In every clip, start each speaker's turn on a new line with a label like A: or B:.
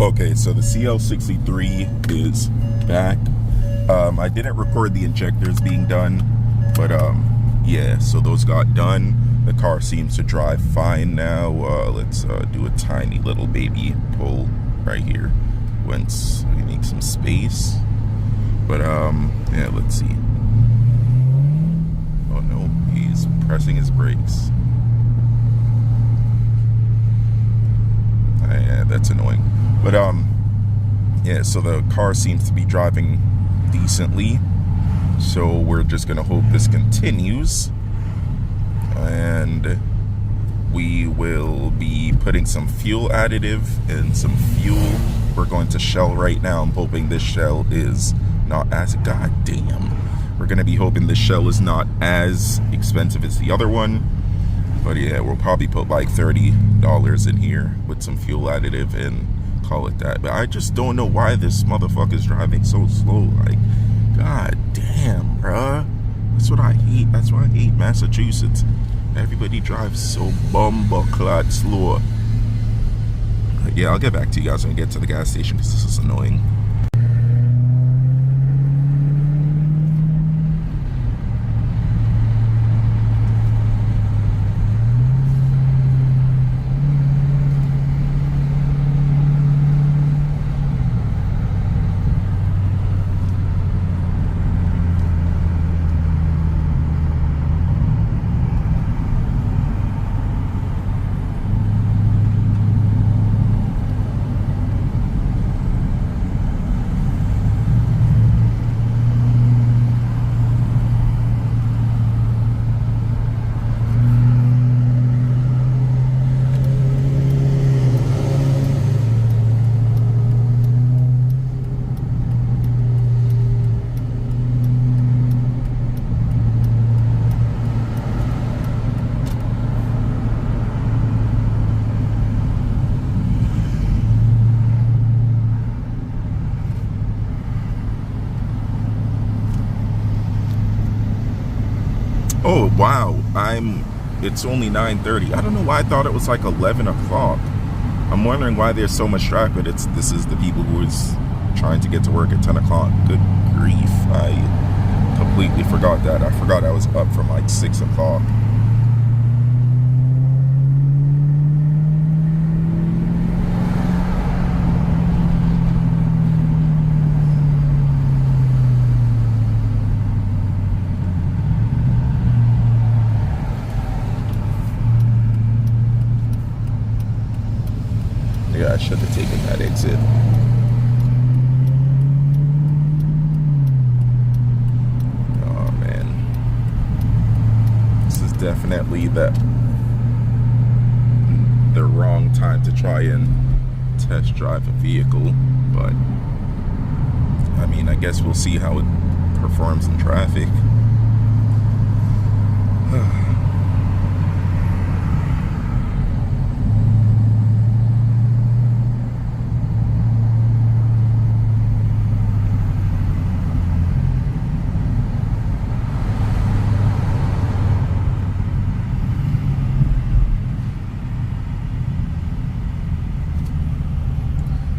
A: Okay, so the CL63 is back. I didn't record the injectors being done, but yeah, so those got done. The car seems to drive fine now. Let's do a tiny little baby pull right here once we make some space. But yeah, let's see. Oh no, he's pressing his brakes. Yeah, that's annoying. But yeah, so the car seems to be driving decently, so we're just gonna hope this continues, and we will be putting some fuel additive and some fuel. We're going to Shell right now. I'm hoping this Shell is not as, god damn, we're gonna be hoping this Shell is not as expensive as the other one. But yeah, we'll probably put like $30 in here with some fuel additive and call it that. But I just don't know why this motherfucker's driving so slow. Like, god damn, bruh. That's what I hate. That's why I hate Massachusetts. Everybody drives so bumble-clad slow. But yeah, I'll get back to you guys when we get to the gas station because this is annoying. Oh wow, it's only 9:30. I don't know why I thought it was like 11 o'clock. I'm wondering why there's so much traffic. This is the people who is trying to get to work at 10 o'clock. Good grief, I completely forgot that. I forgot I was up from like 6 o'clock. Yeah, I should have taken that exit. Oh man, this is definitely the wrong time to try and test drive a vehicle, but I mean, I guess we'll see how it performs in traffic.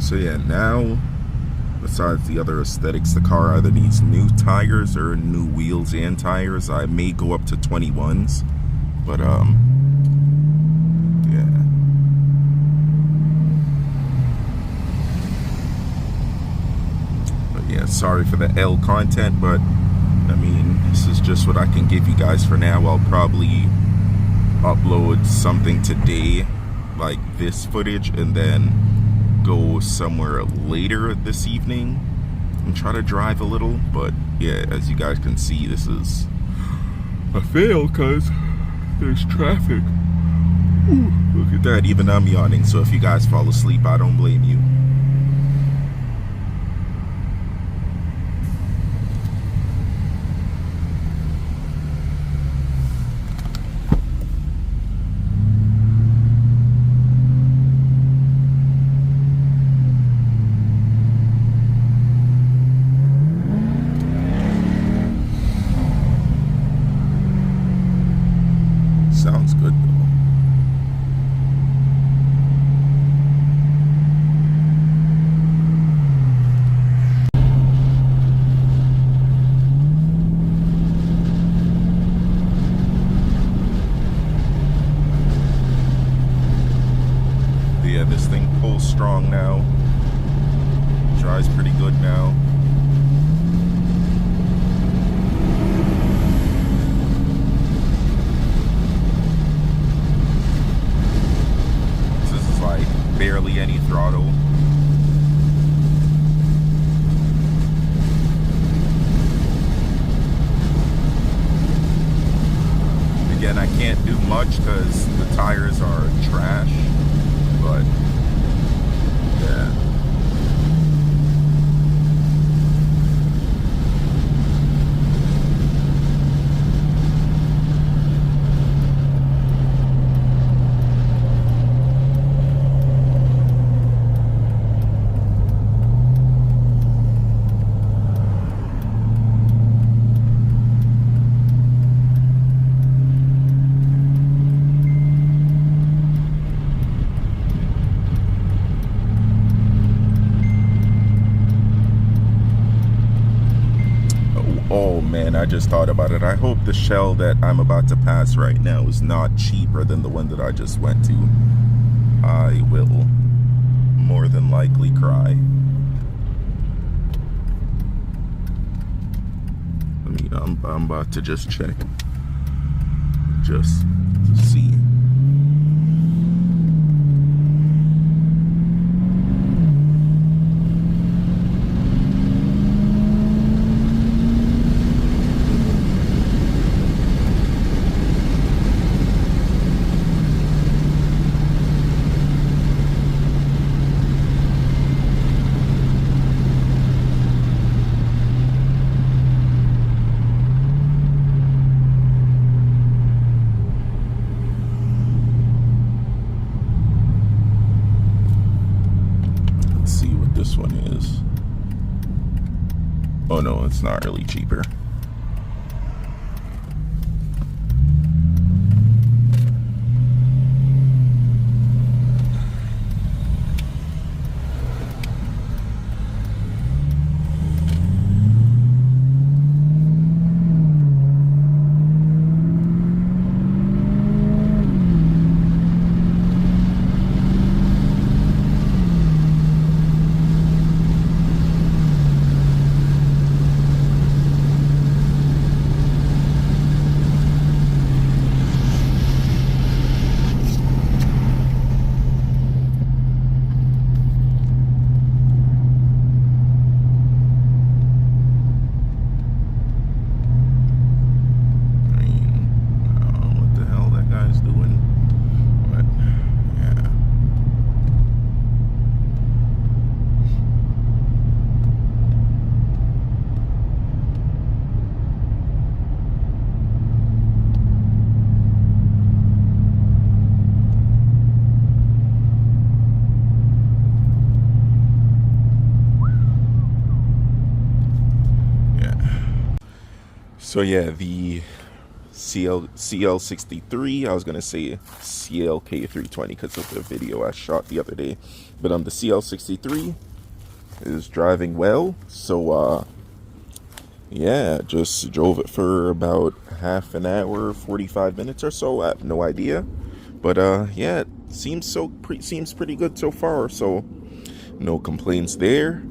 A: So yeah, now, besides the other aesthetics, the car either needs new tires or new wheels and tires. I may go up to 21s, but yeah. But yeah, sorry for the L content, but I mean, this is just what I can give you guys for now. I'll probably upload something today, like this footage, and then go somewhere later this evening and try to drive a little. But yeah, as you guys can see, this is a fail because there's traffic. Ooh, look at that, even I'm yawning, so if you guys fall asleep, I don't blame you. Sounds good though. strong now. Drives pretty good now. This is like barely any throttle. Again, I can't do much because the tires are trash, but yeah. Oh man, I just thought about it. I hope the Shell that I'm about to pass right now is not cheaper than the one that I just went to. I will more than likely cry. I'm about to just check. Just to see. This one is. Oh no, it's not really cheaper. So yeah, the CL63, I was gonna say CLK320 because of the video I shot the other day, but the CL63 is driving well. So yeah, just drove it for about half an hour, 45 minutes or so. I have no idea, but yeah, it seems pretty good so far. So no complaints there.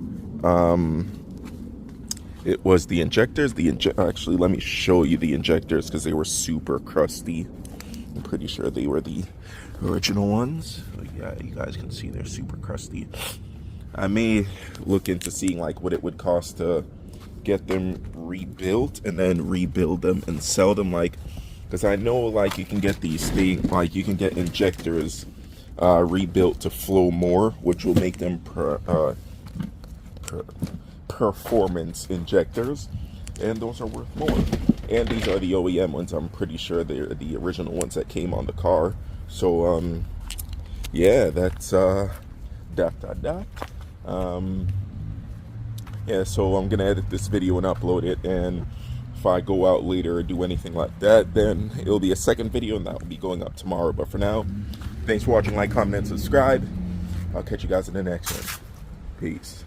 A: It was the injectors. Actually, let me show you the injectors because they were super crusty. I'm pretty sure they were the original ones. But yeah, you guys can see they're super crusty. I may look into seeing like what it would cost to get them rebuilt and then rebuild them and sell them, like, because I know like you can get these things, like you can get injectors rebuilt to flow more, which will make them performance injectors, and those are worth more. And these are the OEM ones. I'm pretty sure they're the original ones that came on the car. So yeah, that's yeah, so I'm gonna edit this video and upload it, and if I go out later or do anything like that, then it'll be a second video, and that will be going up tomorrow. But for now, thanks for watching. Like, comment, and subscribe. I'll catch you guys in the next one. Peace.